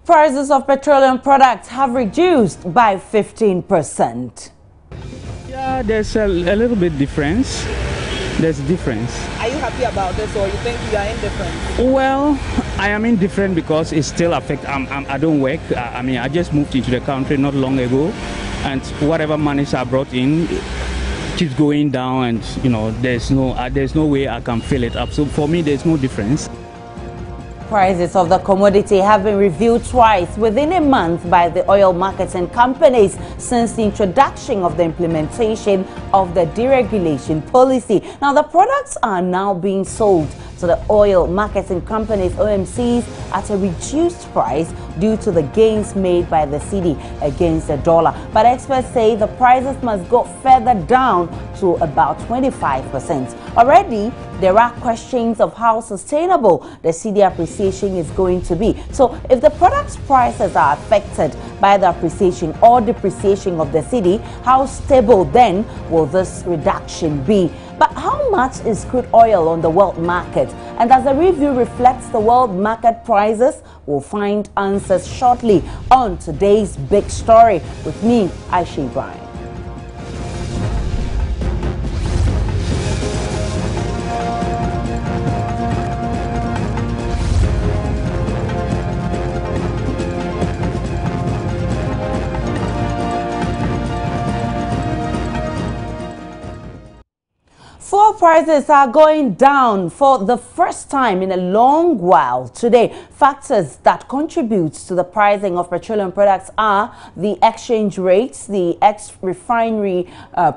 Prices of petroleum products have reduced by 15%. Yeah, there's a little bit difference. There's a difference. Are you happy about this, or you think you are indifferent? Well, I am indifferent because it still affects. I don't work. I just moved into the country not long ago, and whatever monies I brought in keeps going down, and there's no way I can fill it up. So for me, there's no difference. Prices of the commodity have been reviewed twice within a month by the oil marketing companies since the introduction of the implementation of the deregulation policy. Now, the products are now being sold to the oil marketing companies, OMCs, at a reduced price due to the gains made by the cedi against the dollar. But experts say the prices must go further down to about 25%. Already, there are questions of how sustainable the cedi appreciation is going to be. So, if the product's prices are affected by the appreciation or depreciation of the cedi, how stable then will this reduction be? But how much is crude oil on the world market? And as the review reflects the world market prices, we'll find answers shortly on today's big story. With me, Aisha Ibrahim. Fuel prices are going down for the first time in a long while today. Factors that contribute to the pricing of petroleum products are the exchange rates, the ex-refinery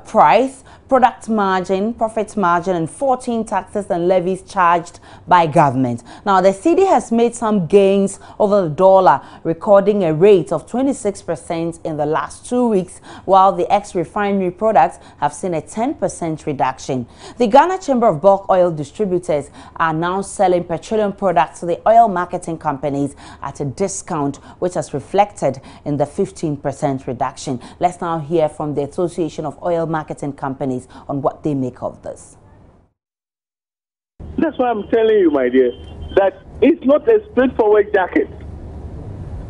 price, product margin, profit margin, and 14 taxes and levies charged by government. Now, the cedi has made some gains over the dollar, recording a rate of 26% in the last 2 weeks, while the ex-refinery products have seen a 10% reduction. The Ghana Chamber of Bulk Oil Distributors are now selling petroleum products to the oil marketing companies at a discount, which has reflected in the 15% reduction. Let's now hear from the Association of Oil Marketing Companies on what they make of this. That's why I'm telling you, my dear, that it's not a straightforward jacket.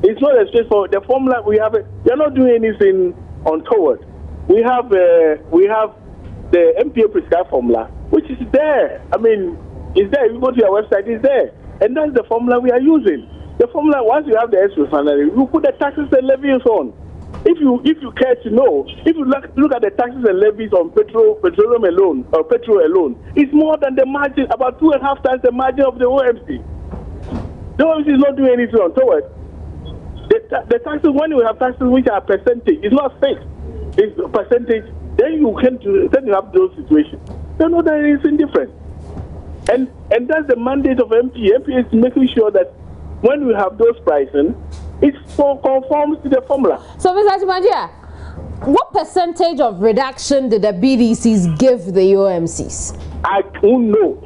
It's not a straightforward. The formula we have, they're not doing anything untoward. We have the MPA prescribed formula, which is there. I mean, it's there. If you go to your website, it's there. And that's the formula we are using. The formula, once you have the ex-refinery, you put the taxes and levies on. If you care to know, if you look at the taxes and levies on petroleum alone, or petrol alone, it's more than the margin, about 2.5 times the margin of the OMC. The OMC is not doing anything untoward. The taxes, when you have taxes which are percentage, it's not fixed, it's a percentage, then you have those situations. Then no, there is anything different. And that's the mandate of MPA. MPA is making sure that when we have those pricing, it conforms to the formula. So, Mr. Atimandia, what percentage of reduction did the BDCs give the OMCs? I don't know.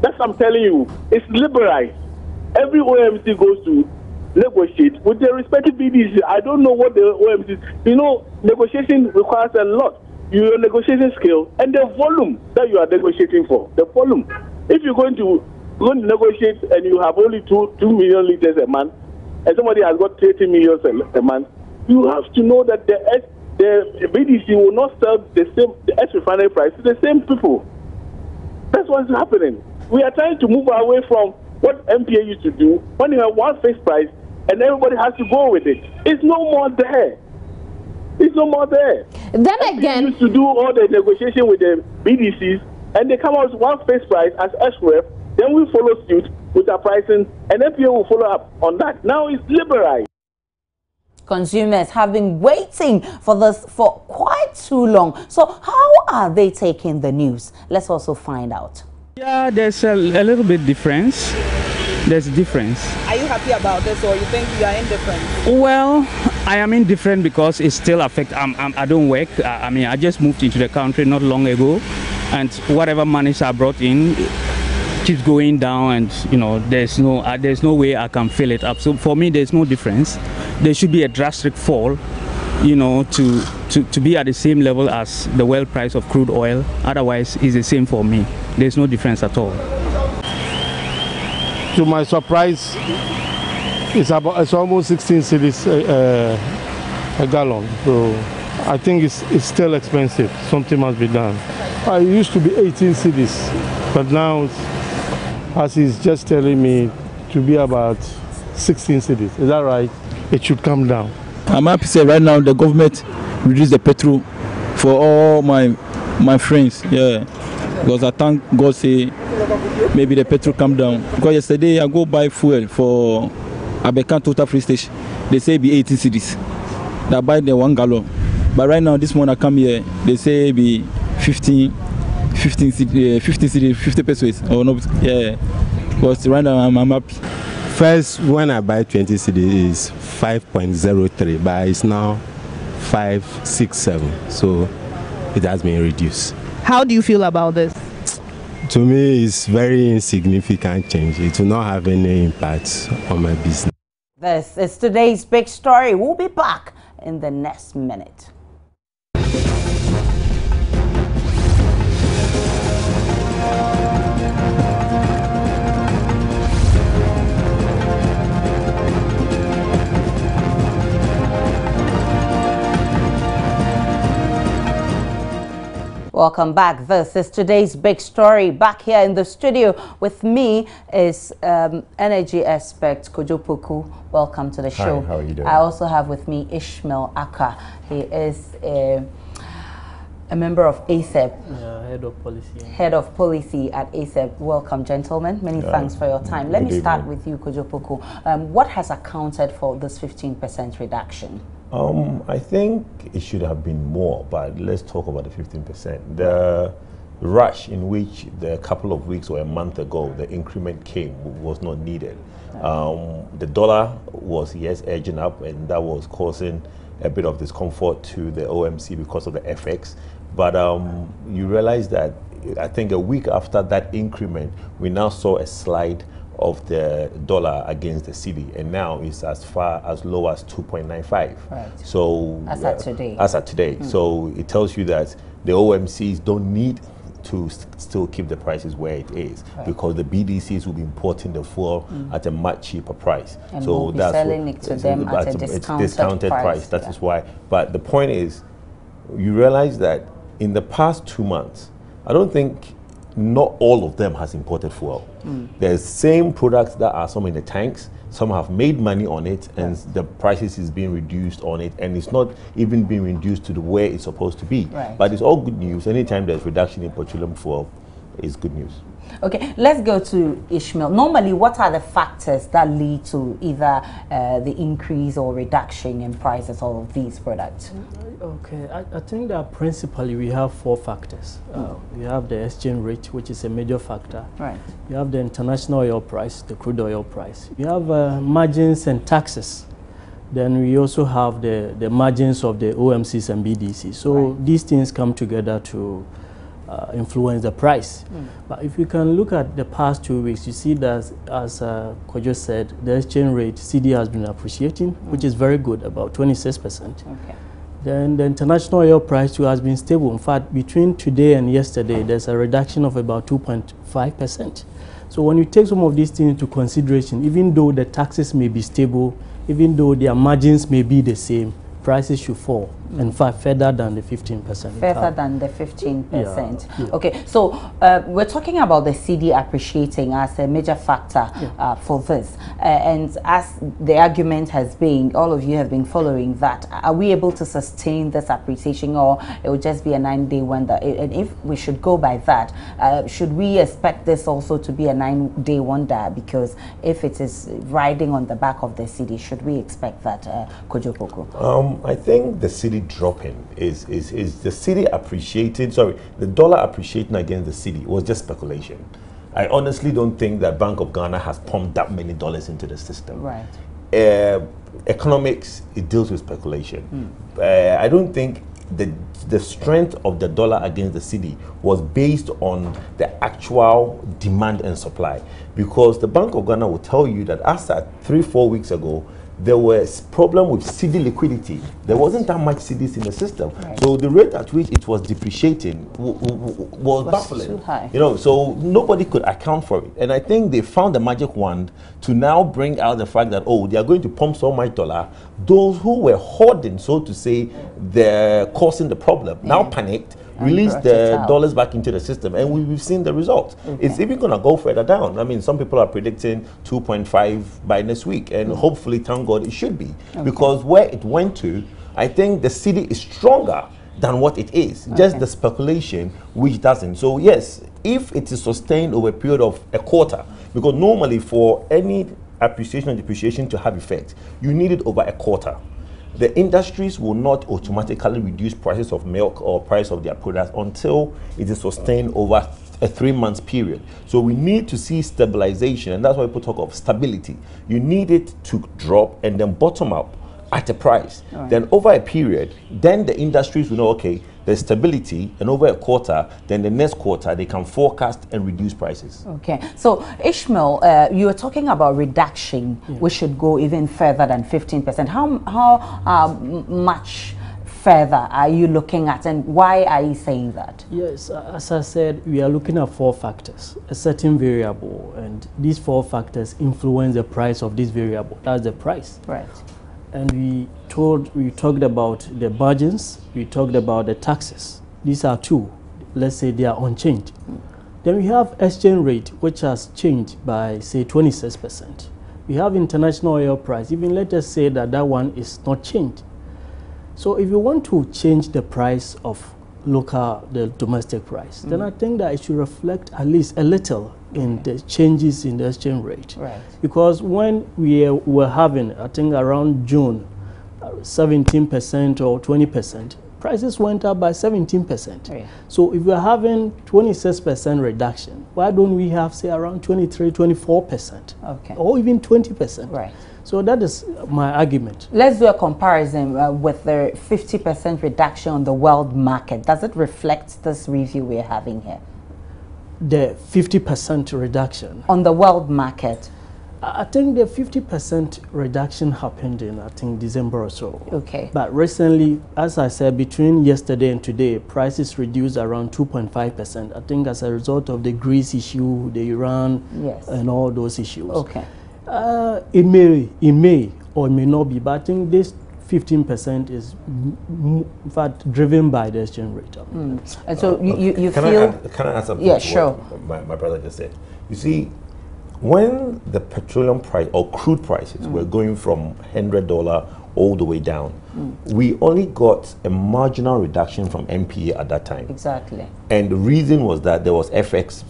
That's what I'm telling you. It's liberalized. Every OMC goes to negotiate with the respective BDC. I don't know what the OMC. Negotiation requires a lot. Your negotiating skill and the volume that you are negotiating for. The volume. If you're going to negotiate and you have only 2 million liters a month, and somebody has got 30 million a month, you have to know that the BDC will not sell the ex-refinery price to the same people. That's what's happening. We are trying to move away from what MPA used to do when you have one fixed price and everybody has to go with it. It's no more there. It's no more there. Then again, used to do all the negotiation with the BDCs, and they come out with one fixed price as SRF. Then we follow suit with our pricing, and MPA will follow up on that. Now it's liberalized. Consumers have been waiting for this for quite too long. So how are they taking the news? Let's also find out. Yeah, there's a little bit difference. There's a difference. Are you happy about this, or you think you are indifferent? Well, I am indifferent because it still affects. I don't work. I just moved into the country not long ago, and whatever monies I brought in keeps going down, and there's no way I can fill it up. So for me, there's no difference. There should be a drastic fall, to be at the same level as the world price of crude oil. Otherwise, it's the same for me. There's no difference at all. To my surprise, It's almost 16 cedis a gallon. So I think it's still expensive. Something must be done. I used to be 18 cedis, but now, as he's just telling me, to be about 16 cedis. Is that right? It should come down. I'm happy to say right now the government reduced the petrol for all my friends. Yeah, because I thank God say maybe the petrol come down. Because yesterday I go buy fuel for Abekan Total Free Station. They say it be 80 cedis. That buy the 1 gallon. But right now this morning I come here, they say it be 50 pesos or no. Yeah, because right now I'm happy. First, when I buy 20 cedis, is 5.03, but it's now 5.67. So it has been reduced. How do you feel about this? To me, it's very insignificant change. It will not have any impact on my business. This is today's big story. We'll be back in the next minute. Welcome back. This is today's big story. Back here in the studio with me is energy expert Kojo Poku. Welcome to the show. Hi, how are you doing? I also have with me Ishmael Aka. He is a member of ASEP. Head of policy. Head of policy at ASEP. Welcome, gentlemen. Many thanks for your time. Let me start with you, Kojo Poku. What has accounted for this 15% reduction? I think it should have been more, but let's talk about the 15%. The rush in which a couple of weeks or a month ago the increment came was not needed. The dollar was, yes, edging up, and that was causing a bit of discomfort to the OMC because of the FX. But you realize that I think a week after that increment, we now saw a slide of the dollar against the cedi, and now it's as far as low as 2.95. Right. So as at today. As at today. So it tells you that the OMCs don't need to still keep the prices where it is, because the BDCs will be importing the fuel at a much cheaper price. And so we'll be that's selling it to them at a discounted price. That is why. But the point is, you realize that in the past 2 months, I don't think not all of them has imported fuel. There's same products that are some in the tanks, some have made money on it, and the prices is being reduced on it, and it's not even being reduced to the way it's supposed to be. Right. But it's all good news. Anytime there's reduction in petroleum fuel, is good news. Okay, let's go to Ishmael. Normally, what are the factors that lead to either the increase or reduction in prices of these products? Okay, I think that principally we have 4 factors. We have the exchange rate, which is a major factor. Right. You have the international oil price, the crude oil price. You have margins and taxes. Then we also have the margins of the OMCs and BDCs. So these things come together to influence the price. But if you can look at the past 2 weeks, you see that, as Kojo said, the exchange rate, cedi, has been appreciating, which is very good, about 26%. Okay. Then the international oil price too has been stable. In fact, between today and yesterday, there's a reduction of about 2.5%. So when you take some of these things into consideration, even though the taxes may be stable, even though their margins may be the same, prices should fall. In fact, further than the 15%. Further than the 15%. Yeah. Okay, so we're talking about the cedi appreciating as a major factor for this. And as the argument has been, all of you have been following that. Are we able to sustain this appreciation, or it will just be a 9-day wonder? And if we should go by that, should we expect this also to be a 9-day wonder? Because if it is riding on the back of the cedi, should we expect that, Kojo Poku? I think the cedi dropping is the cedi appreciated, the dollar appreciating against the cedi was just speculation. I honestly don't think that Bank of Ghana has pumped that many dollars into the system. Right. Economics, it deals with speculation. I don't think the strength of the dollar against the cedi was based on the actual demand and supply, because the Bank of Ghana will tell you that as at 3-4 weeks ago, there was problem with CD liquidity. There wasn't that much CDs in the system. Right. So the rate at which it was depreciating was baffling. Too high. You know, so nobody could account for it. And I think they found the magic wand to now bring out the fact that, oh, they are going to pump so much dollar. Those who were hoarding, so to say, they're causing the problem, now panicked, released the dollars back into the system, and we've seen the result. Okay. It's even going to go further down. I mean, some people are predicting 2.5 by next week, and hopefully, thank God, it should be. Because where it went to, I think the city is stronger than what it is. Just the speculation, which doesn't. So yes, if it is sustained over a period of a quarter, because normally for any appreciation or depreciation to have effect, you need it over a quarter. The industries will not automatically reduce prices of milk or price of their products until it is sustained over a 3-month period. So we need to see stabilization, and that's why people talk of stability. You need it to drop and then bottom out at a price. Then over a period, then the industries will know, okay, there's stability, and over a quarter, then the next quarter, they can forecast and reduce prices. Okay. So, Ishmael, you were talking about reduction. We should go even further than 15%. How much further are you looking at, and why are you saying that? Yes, as I said, we are looking at 4 factors, a certain variable, and these 4 factors influence the price of this variable. That's the price. Right. And we talked about the margins, we talked about the taxes. These are 2. Let's say they are unchanged. Then we have exchange rate, which has changed by, say, 26%. We have international oil price. Even let us say that that one is not changed. So if you want to change the price of the domestic price, then I think that it should reflect at least a little in the changes in the exchange rate. Right. Because when we were having, I think around June, 17% or 20%, prices went up by 17%. Yeah. So if we're having 26% reduction, why don't we have, say, around 23, 24%? Okay. Or even 20%? Right. So that is my argument. Let's do a comparison with the 50% reduction on the world market. Does it reflect this review we're having here? The 50% reduction on the world market? I think the 50% reduction happened in, I think, December or so. Okay. But recently, as I said, between yesterday and today, prices reduced around 2.5%. I think as a result of the Greece issue, the Iran, and all those issues. Okay. It may or it may not be, but I think this 15% is in fact driven by the exchange rate. And so you can feel... Can I add something to sure. What my brother just said? You see, when the petroleum price or crude prices were going from $100 all the way down, we only got a marginal reduction from MPA at that time. Exactly. And the reason was that there was FX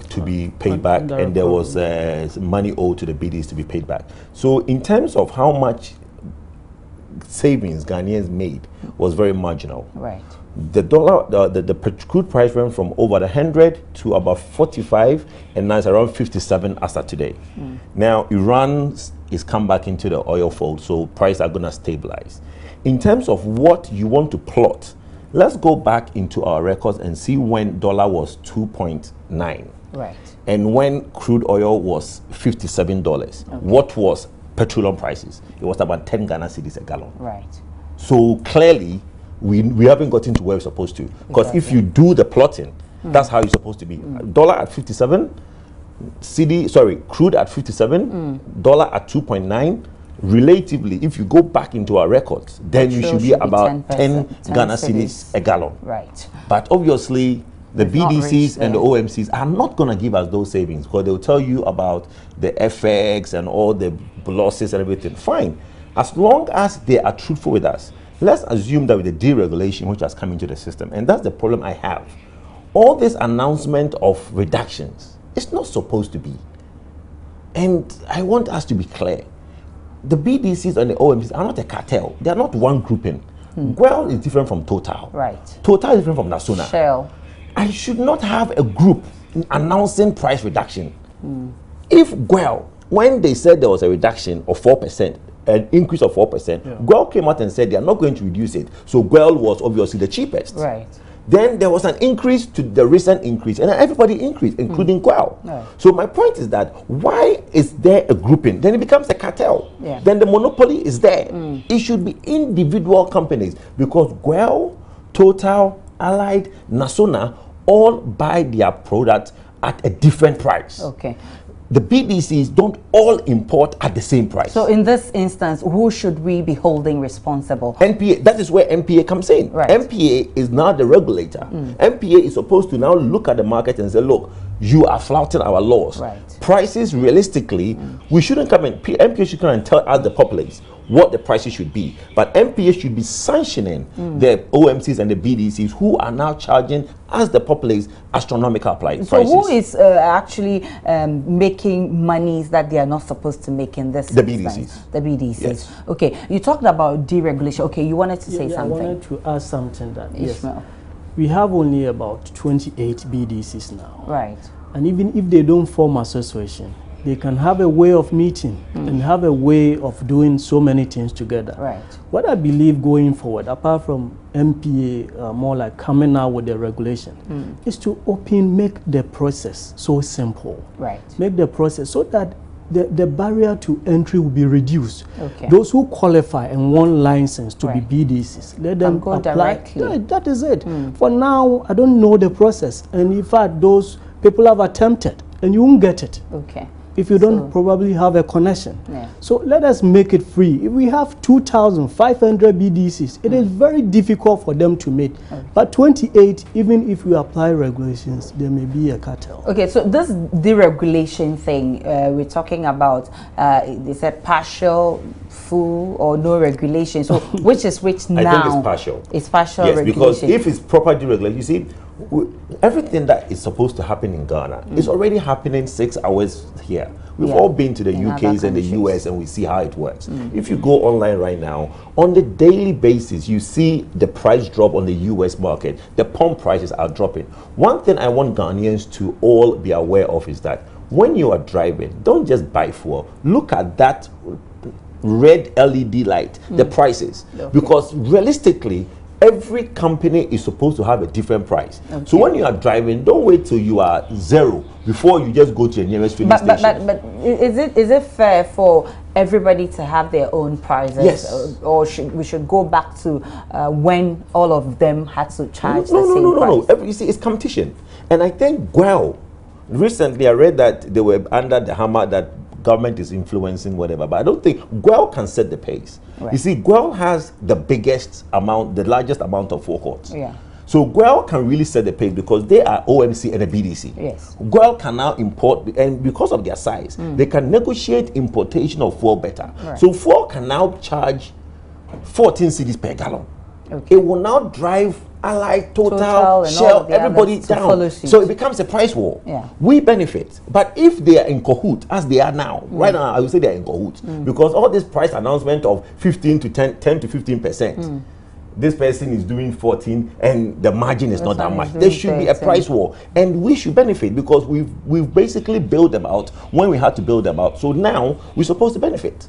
to be paid back, and there was money owed to the BDs to be paid back. So in terms of how much savings Ghanaians made was very marginal. Right. The dollar, the crude price went from over 100 to about 45, and now it's around 57 as of today. Now Iran is come back into the oil fold, so prices are going to stabilize. In terms of what you want to plot, let's go back into our records and see when dollar was 2.9. Right. And when crude oil was $57. Okay. What was petroleum prices? It was about 10 Ghana cedis a gallon. Right. So clearly, we haven't gotten to where we're supposed to. Because if you do the plotting, that's how you're supposed to be. Dollar at 57, crude at 57, dollar at 2.9. Relatively, if you go back into our records, then you should be about 10 Ghana cedis a gallon. Right. But obviously, the BDCs and the OMCs are not going to give us those savings, because they'll tell you about the FX and all the losses and everything. Fine. As long as they are truthful with us, let's assume that with the deregulation which has come into the system, and that's the problem I have. All this announcement of reductions, it's not supposed to be. And I want us to be clear. The BDCs and the OMCs are not a cartel. They are not one grouping. Gwel is different from Total. Right. Total is different from Nasona. Shell. I should not have a group announcing price reduction. If Gwel, when they said there was a reduction of 4%, an increase of 4%, Gwel came out and said they are not going to reduce it. So Gwel was obviously the cheapest. Right. Then there was an increase to the recent increase, and everybody increased, including Guel. No. So my point is that why is there a grouping? Then it becomes a cartel. Yeah. Then the monopoly is there. It should be individual companies, because Guel, Total, Allied, Nasona all buy their products at a different price. Okay. The BDCs don't all import at the same price. So in this instance, who should we be holding responsible? NPA, that is where NPA comes in. Right. NPA is now the regulator. NPA is supposed to now look at the market and say, look, you are flouting our laws. Right. Prices, realistically, we shouldn't come in. NPA should come and tell us, the populace, what the prices should be. But NPA should be sanctioning the OMCs and the BDCs who are now charging us, the populace, astronomical prices. So who is actually making monies that they are not supposed to make in this? The BDCs. The BDCs. Yes. Okay. You talked about deregulation. Okay. You wanted to say something. I wanted to add something that Ishmael. We have only about 28 BDCs now. Right. And even if they don't form association, they can have a way of meeting and have a way of doing so many things together. Right. What I believe going forward, apart from MPA more like coming out with the regulation, is to make the process so simple. Right. Make the process so that the barrier to entry will be reduced. Okay. Those who qualify and want license to be BDCs, let them go apply. directly. Yeah, that is it. For now, I don't know the process. And in fact, those people have attempted and you won't get it. Okay. If you don't probably have a connection. Yeah. So let us make it free. If we have 2,500 BDCs, it is very difficult for them to meet. Okay. But 28, even if we apply regulations, there may be a cartel. Okay, so this deregulation thing we're talking about, they said partial, full, or no regulation. So which is which now? I think it's partial. It's partial yes, regulation. Because if it's proper deregulation, you see, everything that is supposed to happen in Ghana is already happening 6 hours here. We've all been to the UKs and the US, and we see how it works. If you go online right now, on the daily basis, you see the price drop on the US market. The pump prices are dropping. One thing I want Ghanaians to all be aware of is that when you are driving, don't just buy fuel. Look at that red LED light, the prices. Because realistically, every company is supposed to have a different price. Okay. So when you are driving, don't wait till you are zero before you just go to the nearest filling station. But is it fair for everybody to have their own prices? Yes. Or we should go back to when all of them had to charge the same price? No. You see, it's competition. And I think Guel, recently I read that they were under the hammer that government is influencing whatever, but I don't think Guel can set the pace. Right. You see, Guel has the biggest amount, the largest amount of forecourts. Yeah. So Guel can really set the pace because they are OMC and a BDC. Yes. Guel can now import, and because of their size, they can negotiate importation of fuel better. Right. So fuel can now charge 14 cedis per gallon. Okay. It will now drive Allied, Total, Shell, everybody down. So it becomes a price war. Yeah. We benefit. But if they are in cahoot, as they are now, right now I would say they are in cahoot, because all this price announcement of 10 to 15%, this person is doing 14 and the margin is not that much. There should be a price war, and we should benefit because we've basically built them out when we had to build them out. So now we're supposed to benefit.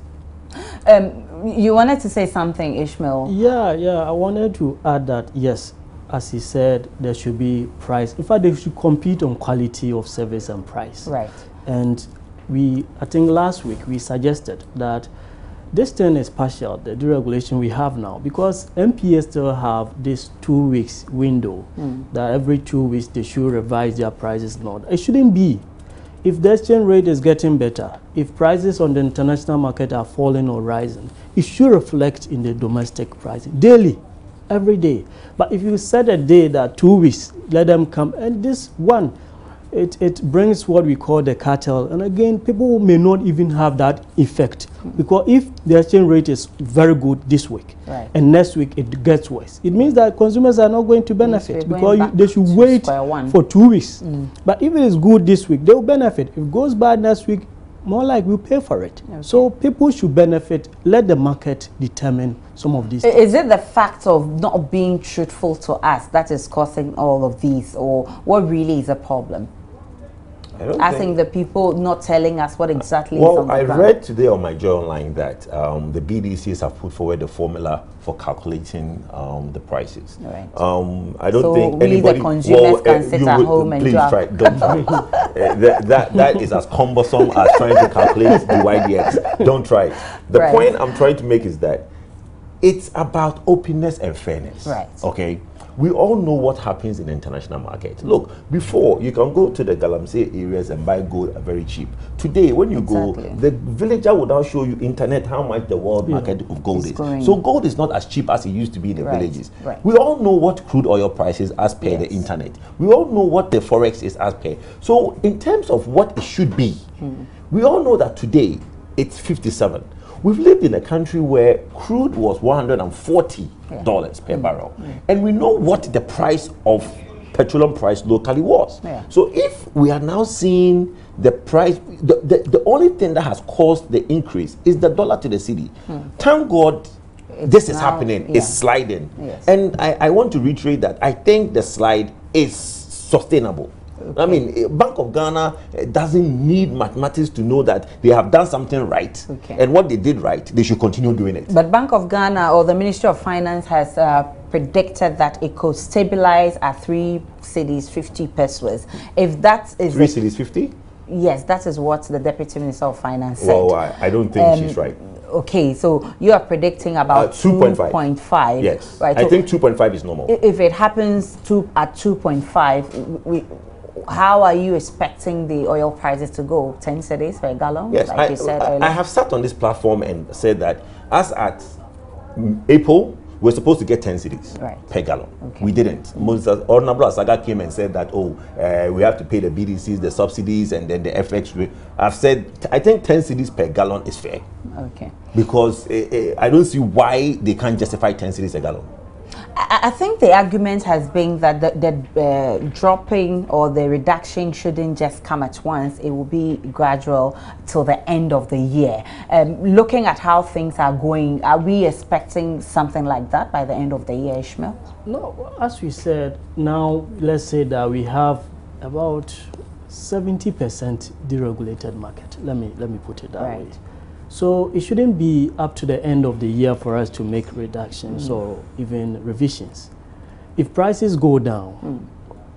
You wanted to say something, Ishmael? Yeah. I wanted to add that, yes, as he said, there should be price. In fact, they should compete on quality of service and price. Right. And I think last week, we suggested that this thing is partial, the deregulation we have now, because MPA still have this 2 weeks window that every 2 weeks they should revise their prices. It shouldn't be. If the exchange rate is getting better, if prices on the international market are falling or rising, it should reflect in the domestic pricing daily, every day. But if you set a day that 2 weeks, let them come, and this one, it brings what we call the cartel. And again, people may not even have that effect, because if the exchange rate is very good this week, and next week it gets worse, it means that consumers are not going to benefit, because they should wait for 2 weeks. But if it is good this week, they will benefit. If it goes bad next week, more like we pay for it. Okay. So people should benefit. Let the market determine some of these things. Is it the fact of not being truthful to us that is causing all of these, or what really is a problem? I think the people not telling us what exactly is well, on the I ground. read today on my Joy Online that the BDCs have put forward the formula for calculating the prices. Right. I don't so think we anybody... the consumers can sit at home and please do try. Don't try. That is as cumbersome as trying to calculate the YDX. Don't try it. The point I'm trying to make is that it's about openness and fairness. Right. Okay. We all know what happens in the international market. Look, before you can go to the Galamsey areas and buy gold very cheap. Today, when you go, the villager will now show you internet how much the world market of gold is. So gold is not as cheap as it used to be in the villages. Right. We all know what crude oil price is as per the internet. We all know what the forex is as per. So in terms of what it should be, we all know that today it's 57. We've lived in a country where crude was $140 per barrel. And we know what the price of petroleum price locally was. So if we are now seeing the price, the only thing that has caused the increase is the dollar to the cedi. Thank God this is happening, it's sliding. And I want to reiterate that I think the slide is sustainable. I mean, Bank of Ghana doesn't need mathematics to know that they have done something right, and what they did right, they should continue doing it. But Bank of Ghana or the Ministry of Finance has predicted that it could stabilize at 3 cedis 50 pesos. If that is 3 cedis 50? Yes, that is what the Deputy Minister of Finance said. Well, I don't think she's right. Okay, so you are predicting about 2.5. Yes, right? I So think 2.5 is normal. If it happens at 2.5, how are you expecting the oil prices to go? 10 cedis per gallon? Yes, like you said earlier? I have sat on this platform and said that as at April, we're supposed to get 10 cedis per gallon. We didn't. Honorable Asaga came and said that, we have to pay the BDCs, the subsidies, and then the FX rate. I've said, I think 10 cedis per gallon is fair. Okay. Because I don't see why they can't justify 10 cedis a gallon. I think the argument has been that the dropping or the reduction shouldn't just come at once. It will be gradual till the end of the year. Looking at how things are going, are we expecting something like that by the end of the year, Ishmael? No, as we said, now let's say that we have about 70% deregulated market. Let me put it that way. So it shouldn't be up to the end of the year for us to make reductions or even revisions. If prices go down,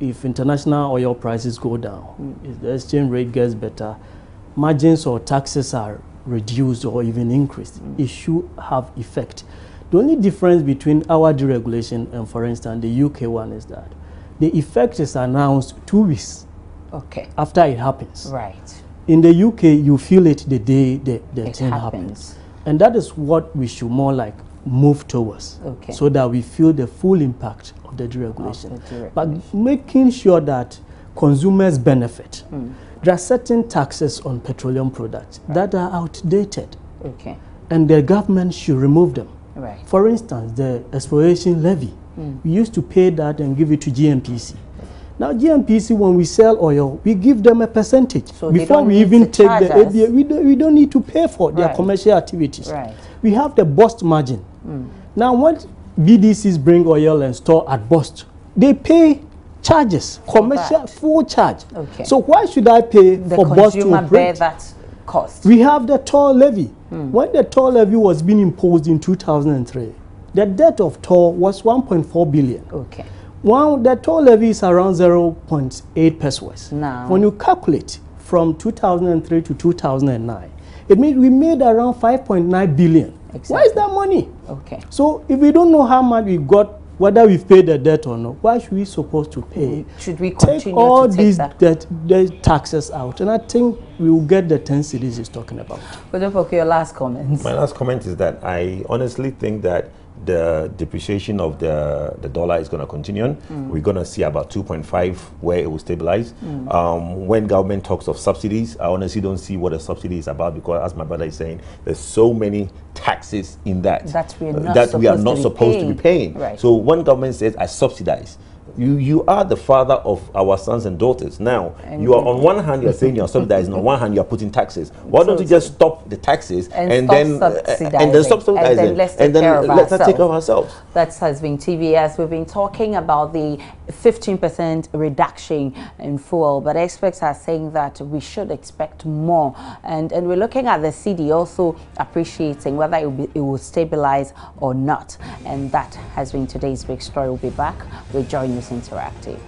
if international oil prices go down, if the exchange rate gets better, margins or taxes are reduced or even increased, it should have effect. The only difference between our deregulation and, for instance, the UK one is that the effect is announced 2 weeks after it happens. Right. In the UK, you feel it the day the thing happens. And that is what we should more like move towards, so that we feel the full impact of the deregulation. But making sure that consumers benefit. There are certain taxes on petroleum products that are outdated. And the government should remove them. For instance, the exploration levy. We used to pay that and give it to GNPC. Now, GNPC, when we sell oil, we give them a percentage. So before we even take the ABA, we don't need to pay for their commercial activities. We have the bust margin. Now, when BDCs bring oil and store at bust, they pay charges, commercial full charge. So why should I pay for bust to operate? Bear that cost. We have the toll levy. When the toll levy was being imposed in 2003, the debt of toll was 1.4 billion. Well, the toll levy is around 0.8 pesos. Now, when you calculate from 2003 to 2009, it means we made around 5.9 billion. Where is that money? So if we don't know how much we got, whether we've paid the debt or not, why should we supposed to pay? Should we continue take all to these the taxes out? And I think we will get the 10 cedis he's talking about. But your last comment. My last comment is that I honestly think that the depreciation of the dollar is going to continue. We're going to see about 2.5 where it will stabilize. When government talks of subsidies, I honestly don't see what a subsidy is about, because as my brother is saying, there's so many taxes in that we are not supposed to be paying. So when government says I subsidize, You are the father of our sons and daughters. Now, you are on one hand, you're saying you're subsidizing, on one hand, you're putting taxes. Why don't you just stop the taxes and then stop subsidizing and then let us take care of ourselves? That has been TVS. We've been talking about the 15% reduction in fuel, but experts are saying that we should expect more. And we're looking at the CD also appreciating whether it will stabilize or not. And that has been today's big story. We'll be back with Joy News Interactive.